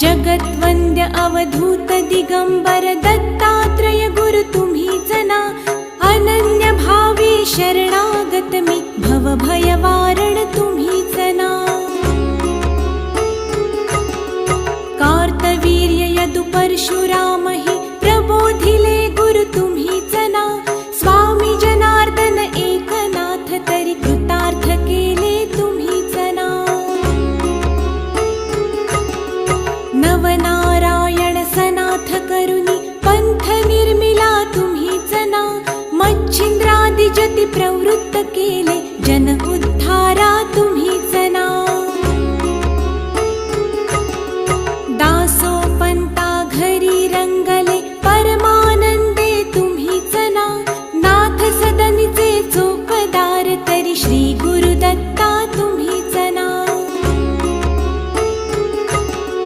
जगद्वन्द्य अवधूत दिगंबर दत्तात्रय गुरु तुम्हीच ना, अनन्य भावे शरणागत मी भवभय वारण तुम्हीच ना। कार्तवीर्य यदु परशुराम हि प्रबोधिले गुरु तुम्हीच ना, स्वामी जनार्दन एकनाथ तरी कृतार्थ केले तुम्हीच ना। नवनारायण सनाथ करुनी पंथ निर्मिला तुम्हीच ना, मच्छिंद्रादि जति प्रवृत्त केले जन उद्धारा तुम्हीच